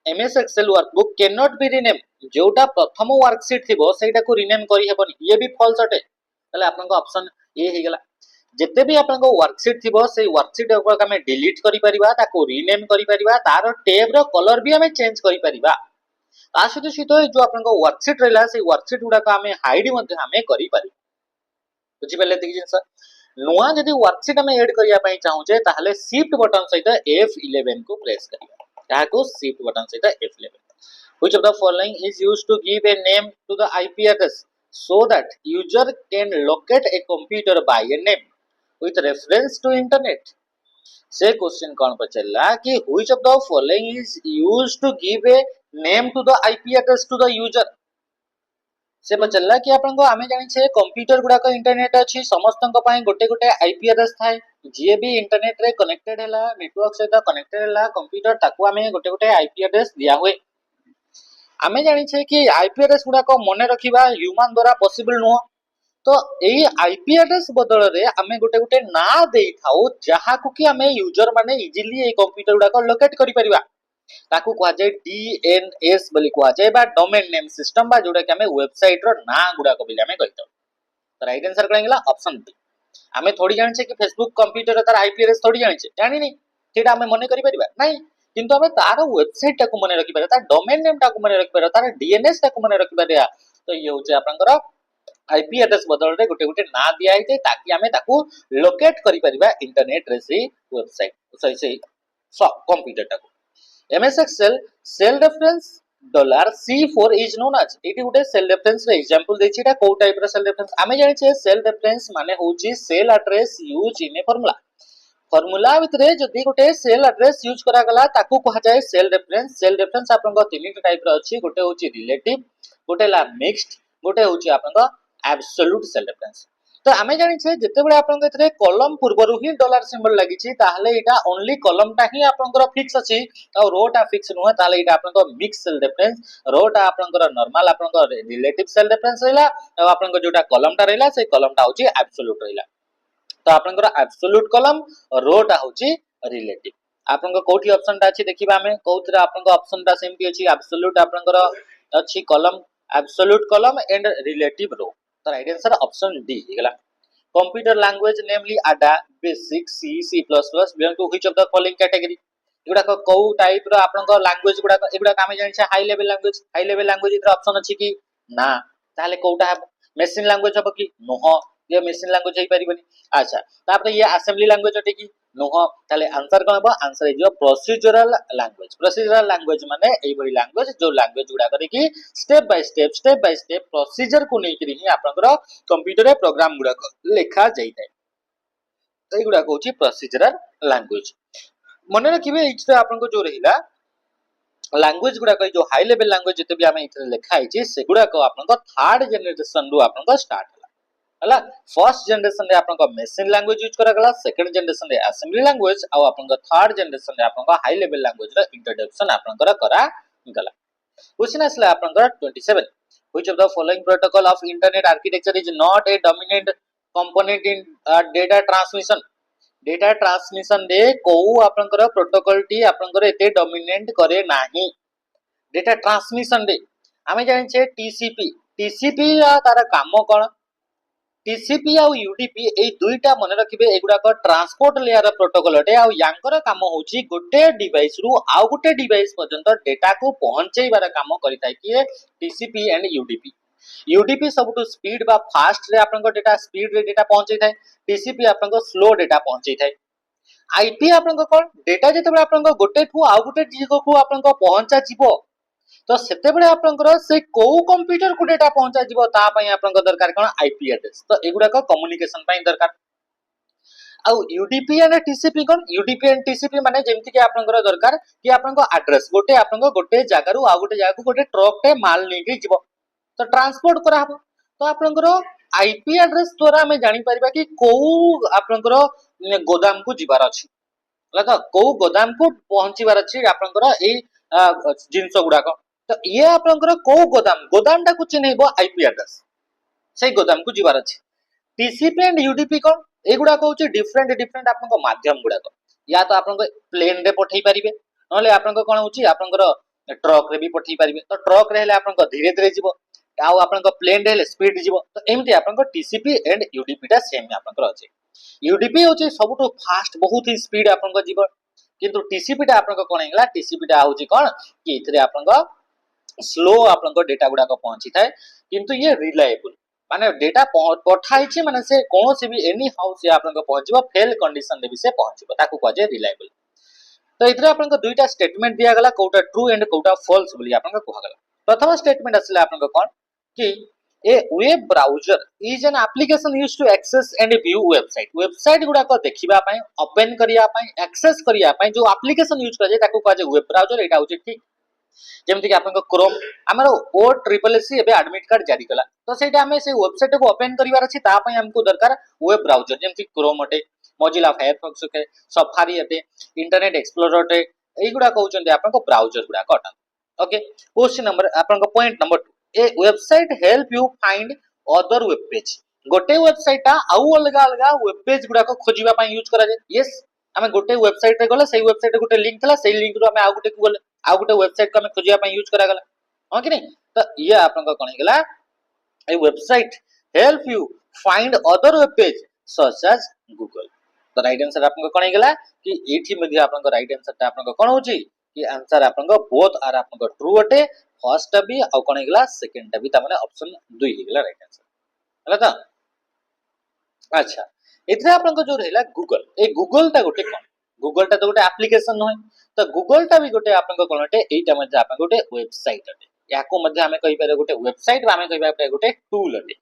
MS Excel workbook cannot be renamed जोटा प्रथम वर्कशीट थिबो सेटा को रिनेम करी हेबनी ये भी फॉल्स अटे तले आपन को ऑप्शन ए हे गेला जेते भी आपन को वर्कशीट थिबो से वर्कशीट को हमें डिलीट करि परिबा ताको रिनेम करि परिबा तार टैब रो कलर भी हमें चेंज करि परिबा ता सहित जो आपन को वर्कशीट रहला से वर्कशीट गुडा को हमें हाइड मध्ये हमें करि पारि बुझि पले त जिंस नुवा जदी वर्कशीट हमें ऐड करिया पई चाहूचे ताहले शिफ्ट बटन सहित F11 को प्रेस करिया ताको shift button से F11 which of the following is used to give a name to the IP address so that user can locate a computer by a name with reference to internet से question कौन पचला कि which of the following is used to give a name to the IP address to the user से पचला कि आपन को आमे जानि छे कंप्यूटर गुडा को इंटरनेट अछि समस्तन को पई गोटे गोटे आईपी एड्रेस थाए जे भी इंटरनेट रे कनेक्टेड हैला नेटवर्क सहित कनेक्टेड हैला कंप्यूटर ताको आमे गोटे गोटे आईपी एड्रेस दिया हुए आमे जानि छे कि आईपी एड्रेस गुडा को मने रखिबा ह्यूमन द्वारा पॉसिबल नो तो एई आईपी एड्रेस बदल रे आमे गोटे गोटे ना देई थाउ जहा को कि आमे यूजर माने इजीली ए कंप्यूटर गुडा को लोकेट करि परिबा ताकू कहा जाय डीएनएस बोली कहा जाय बा डोमेन नेम सिस्टम बा जोडा कि हमें वेबसाइट रो ना गुडा को बिले हमें कहितो तो राइट आंसर करेंगला ऑप्शन बी हमें थोड़ी जानि छे कि फेसबुक कंप्यूटर तार आईपी एड्रेस थोड़ी जानि छे जानि नहीं सेटा हमें मने करि परिबा नहीं किंतु हमें तार वेबसाइट टाको मने रखि परिबा तार डोमेन नेम टाको मने रखि परिबा तार डीएनएस टाको मने रखि परिबा तो ये होचे आपनकर आईपी एड्रेस बदल रे गोटे गोटे ना दिया आइते ताकि हमें ताको लोकेट करि परिबा इंटरनेट रे से वेबसाइट सही सही कंप्यूटर टाको MS Excel cell reference $C4 is known as eighty Gute cell reference रे एग्जांपल देछि एटा को टाइप रे सेल रेफरेंस आमे जानि छे सेल रेफरेंस माने होछि cell address use in a formula formula भितर जदि गोटे सेल एड्रेस यूज करा गला ताकू कहा जाए सेल रेफरेंस आपन तीन टाइप रो अछि गोटे होची रिलेटिव गोटे ला मिक्स्ड गोटे होची आपन एब्सोल्यूट सेल रेफरेंस तो आमे जानि छे जते बेले आपन एतरे कॉलम पूर्वरु ही डॉलर सिंबल लागि छि ताहले एटा ओनली कॉलम टा ही आपन फिक्स अछि और रो टा फिक्स नुह ताहले एटा आपन मिक्स सेल रेफरेंस रो टा आपन नॉर्मल आपन रिलेटिव सेल रेफरेंस रहला और आपन जोटा कॉलम टा रहला से कॉलम टा होची एब्सोल्यूट रहला तो आपन एब्सोल्यूट कॉलम और रो टा होची रिलेटिव आपन कोठी ऑप्शन टा अछि देखिबा हमें कोथरा आपन ऑप्शन टा सेमती अछि एब्सोल्यूट आपन अछि column absolute column and relative row तो राइट आंसर ऑप्शन डी हिगला computer language namely ADA BASIC C C++ belong to which of the following category एगुडा को टाइप रो आपन लैंग्वेज एगुडा कामे जानि छै हाई लेवल लैंग्वेज इधर ऑप्शन अछि कि ना ताले कोटा मशीन लैंग्वेज हबो कि नो ये मशीन लैंग्वेज हेई परिबनी अच्छा तापर ये असेंबली लैंग्वेज अटे कि नो ताले आंसर कोन हबो आंसर इज प्रोसीजरल लैंग्वेज माने एई बडी लैंग्वेज जो लैंग्वेज गुडा करे कि स्टेप बाय स्टेप प्रोसीजर को नै करी ही आपनकर कंप्यूटर रे प्रोग्राम गुडा लेखा जाई थाए एई गुडा कहउची प्रोसीजरल लैंग्वेज मने रखिबे इच आपन को जो रहिला लैंग्वेज गुडा जो हाई लेवल लैंग्वेज जते भी हमें इथे लेखा आइची से गुडा को आपन थर्ड जनरेशन रु आपन स्टार्ट हला फर्स्ट जनरेशन रे आपन मशीन लैंग्वेज यूज करा गला सेकंड जनरेशन रे असेंबली लैंग्वेज आ आपन थर्ड जनरेशन रे आपन हाई लेवल लैंग्वेज रे इंट्रोडक्शन आपन करा गला क्वेश्चन असला आपन 27 which of the following protocol of internet architecture is not A dominant component in data transmission रे को आपन प्रोटोकॉल टी आपन एते डोमिनेंट करे नाही डेटा ट्रांसमिशन रे आमे जानि छे टीसीपी तार काम कोन टीसीपी आ यूडीपी ए दुईटा मन रखिबे एगुडा को ट्रांसपोर्ट लेयर प्रोटोकॉल अटे आ यांकर काम होची गोटे डिवाइस रु आ गोटे डिवाइस पर्यंत डेटा को पहुंचेबार काम करिताय कि टीसीपी एंड यूडीपी सबटु स्पीड बा फास्ट रे आपन डेटा स्पीड रे डेटा पहुंचै थाय टीसीपी आपन स्लो डेटा पहुंचै थाय आईपी आपन कोन डेटा जते आपन गोटे ठू आ गोटे जीगो को आपन पहुंचा जीवो तो सेते बेले आपनकर से को कंप्यूटर को डेटा पहुंचा जीवो ता पई आपनकर दरकार कोन आईपी एड्रेस तो एगुडा को कम्युनिकेशन पई दरकार आ यूडीपी एंड टीसीपी कोन यूडीपी एंड टीसीपी माने जेमति कि आपनकर दरकार कि आपनकर एड्रेस गोटे जागा रु आ गोटे जागा को गोटे ट्रक टे माल नै के जीवो तो ट्रांसपोर्ट करा हबो तो आपनकर आईपी एड्रेस द्वारा हमें जानि परबा कि को आपनकर गोदाम को जीवार अछि लगा को गोदाम को पहुंचीबार अछि आपनकर ए जिंस गुडा को तो ये आपनकर को गोदाम टा को चिन्हबो आईपी एड्रेस से गोदाम को जीवार अछि टीसीपी एंड यूडीपी कोन एगुडा कहउची डिफरेंट आपनकर माध्यम गुडा को या तो आपनकर प्लेन रे पठै परिबे नले आपनकर कोन होची आपनकर ट्रक रे भी पठै परिबे तो ट्रक रे हेले आपनकर धीरे धीरे जीवो आ आपनकर प्लेन रे हेले स्पीड जीवो तो एमती आपनकर टीसीपी एंड यूडीपी टा सेम आपनकर अछि यूडीपी होची सबटु फास्ट बहुत ही स्पीड आपनकर जीवो किंतु टीसीपी टा आपनकर कोन हेला टीसीपी टा होची कोन कि इथरे आपनकर स्लो आपन डेटा गुडा पहुंची थाए किंतु ये रिलायबल माने डेटा पठाई छी माने से कोनोसी भी एनी हाउ से आपन पहुंचबो फेल कंडीशन रे भी से पहुंचबो ताकू कह जे रिलायबल तो इधर आपन दुईटा स्टेटमेंट दिया गला कोटा ट्रू एंड कोटा फॉल्स बोली आपन कह गला प्रथम स्टेटमेंट असले आपन कोन कि a web browser is an application used to access and view website गुडा को देखिबा पई ओपन करिया पई एक्सेस करिया पई जो एप्लीकेशन यूज करे ताकू कह जे वेब ब्राउजर एटा होची ठीक जेमति कि आपन क्रोम हमर ओ ट्रिपल एससी एबे एडमिट कार्ड जारी कला तो सेटा हमें से वेबसाइट को ओपन करिवार अछि ता पय हमको दरकार वेब ब्राउजर जेमति क्रोम अटे मोजिला फायरफॉक्स के सफारी अटे इंटरनेट एक्सप्लोरर अटे एगुडा कहउचंदी आपन को ब्राउजर गुडा कटा ओके क्वेश्चन नंबर आपन को point number 2 A website help you find other web page गोटे वेबसाइट आउ अलगा अलगा वेब पेज गुडा को खोजिबा पय यूज करा जे यस हमें गोटे वेबसाइट रे गले सेही वेबसाइट रे गोटे लिंक थला सेही लिंक रो हमें आउ गोटे को गले आ गोटे वेबसाइट को हमें खोजिया पय यूज करा गला हां कि नहीं तो ये आपन को कोन गेला a website help you find other web page such as Google तो राइट आंसर आपन को कोन गेला कि एठी मध्ये आपन को राइट आंसर ता आपन को कोन होची कि आंसर आपन को बोथ आर आपन को ट्रू अटे फर्स्ट भी आ कोन गेला सेकंड भी ता माने ऑप्शन 2 गेला राइट आंसर हला तो अच्छा एथरे आपन को जो रहला गूगल ए गूगल ता गोटे कोन गूगल ता तो गोटे एप्लीकेशन होय तो गूगल टा भी गोटे आपन को कोनटे एटा मध्ये आपन गोटे वेबसाइट अटे याको मध्ये हमें कहि पारे गोटे वेबसाइट बा हमें कहि पारे गोटे टूल अटे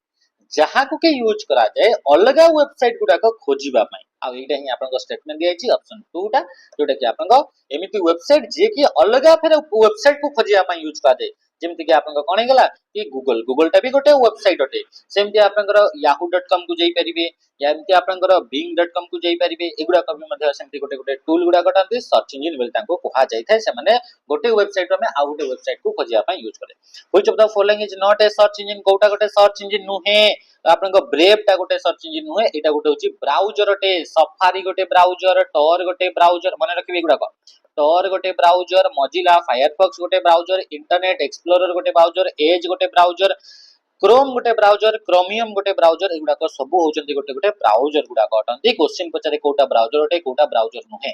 जहाँ को के यूज करा जाए अलग वेबसाइट गुडा को खोजिबा पई आ एटा ही आपन को स्टेटमेंट दिया छि ऑप्शन 2 टा जोटा कि आपन को एमिति वेबसाइट जे कि अलग फिर वेबसाइट को खोजिबा पई यूज करा जाए जेमति कि आपन को कोन गेला कि गूगल टा भी गोटे वेबसाइट अटे सेमति आपन को yahoo.com को जाई परिबे या एमति आपन को bing.com को जाई परिबे एगुडा को भी मध्ये सेमति गोटे गोटे टूल गुडा कटांती सर्च इंजन बोल ताको कोहा जाई थाए से माने गोटे वेबसाइट में आ गोटे वेबसाइट को खोजिबा पई यूज करे which of the following is not a search engine कोटा गोटे सर्च इंजन नुहे आपन को ब्रेव टा गोटे सर्च इंजन नुहे एटा गोटे होची ब्राउजर अटे सफारी गोटे ब्राउजर tor गोटे ब्राउजर माने रखबे एगुडा को tor गोटे ब्राउजर मोजिला फायरफॉक्स गोटे ब्राउजर इंटरनेट एक्सप्लोरर गोटे ब्राउजर एज गोटे ब्राउजर क्रोम गोटे ब्राउजर क्रोमियम गोटे ब्राउजर एगुडा को सब होचंती गोटे गोटे ब्राउजर गुडा को अटंती क्वेश्चन पचारे कोटा ब्राउजर अटे कोटा ब्राउजर नुहे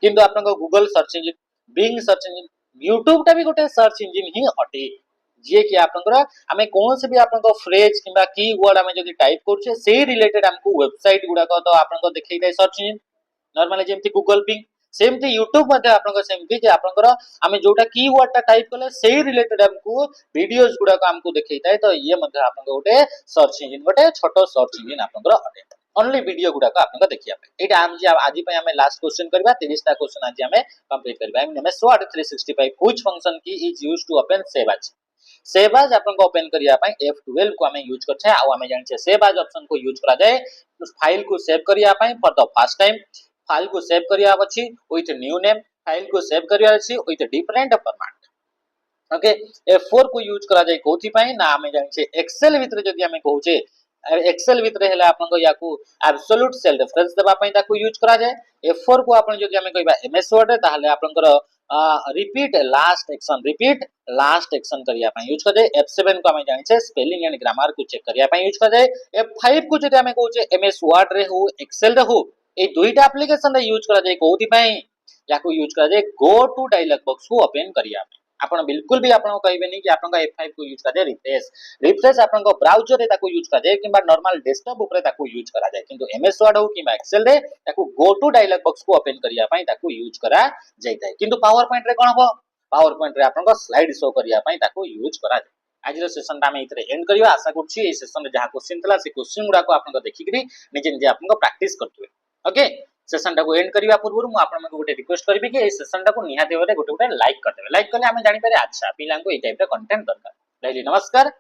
किंतु आपन को Google search engine Bing search engine YouTube टा भी गोटे सर्च इंजन ही अटे जे कि आपनकर हमें कोन से भी आपनको फ्रेज किबा कीवर्ड हमें जदी टाइप करछे से रिलेटेड हमको वेबसाइट गुडा को तो आपनको देखै दे सर्च इंजन नॉर्मली जेमति गूगल बिंग सेमति यूट्यूब मध्ये आपनको सेमति जे आपनकर हमें जोटा कीवर्ड टा टाइप करले से रिलेटेड हमको वीडियोस गुडा को हमको देखै ताय तो ये मध्ये आपनको गोटे सर्च इंजन गोटे छोटो सर्च इंजन आपनकर अटे ओनली वीडियो गुडा को आपनको देखिया पे एटा हम जे आज पे हमें लास्ट क्वेश्चन करबा 30 टा क्वेश्चन आज हमें कंप्लीट करबा हमें SWOT 365 which function key is used to open save as save as आपन को ओपन करिया पई F12 को हमें यूज करछे आ हमें जानि छे सेव एज ऑप्शन को यूज करा जाए उस फाइल को सेव करिया पई for the first time file को सेव करिया अछि विथ न्यू नेम फाइल को सेव करिया अछि with different format okay F4 को यूज करा जाए कोथि पई ना हमें जानि छे एक्सेल भीतर जदी हमें कहूचे एक्सेल भीतर हेला आपन को याकू एब्सोल्यूट सेल रेफरेंस देबा पई ताको यूज करा जाए F4 को आपन जदी हमें कहबा MS वर्ड ताहले आपन को रिपीट लास्ट एक्शन करिया पई यूज कर दे F7 को हमें जानि छे स्पेलिंग एंड ग्रामर को चेक करिया पई यूज कर दे F5 को जदी हमें कहूचे MS वर्ड रे हो एक्सेल रे हो ए दुईटा एप्लीकेशन रे यूज करा जाए कोथि पई याकू यूज करा जाए गो टू डायलॉग बॉक्स को ओपन करिया पई आपण बिल्कुल भी आपण कहबेनी कि आपण F5 को यूज कर दे रिफ्रेश आपण को ब्राउजर रे ताको यूज कर दे किबा नॉर्मल डेस्कटॉप ऊपर ताको यूज करा जाए किंतु MS वर्ड हो किबा एक्सेल रे ताको गो टू डायलॉग बॉक्स को ओपन करिया पई ताको यूज करा जायताय किंतु पावर पॉइंट रे कोन हो पावर पॉइंट रे आपण को स्लाइड शो करिया पई ताको यूज करा जाए आज रो सेशन ता में इतरे एंड करियो आशा करछि ए सेशन रे जहा क्वेश्चन तला से क्वेश्चन गुडा को आपण को देखिकरी निजे निजे आपण को प्रैक्टिस करथुवे ओके सेशन टा को एंड करबा पूर्व मु आपण को गोटे रिक्वेस्ट करबी कि ए सेशन टा को निहाते होरे गोटे गोटे लाइक कर देबे लाइक करले हमें जानि पारे अच्छा पिलां को ए टाइप रे कंटेंट दरकार रहली नमस्कार।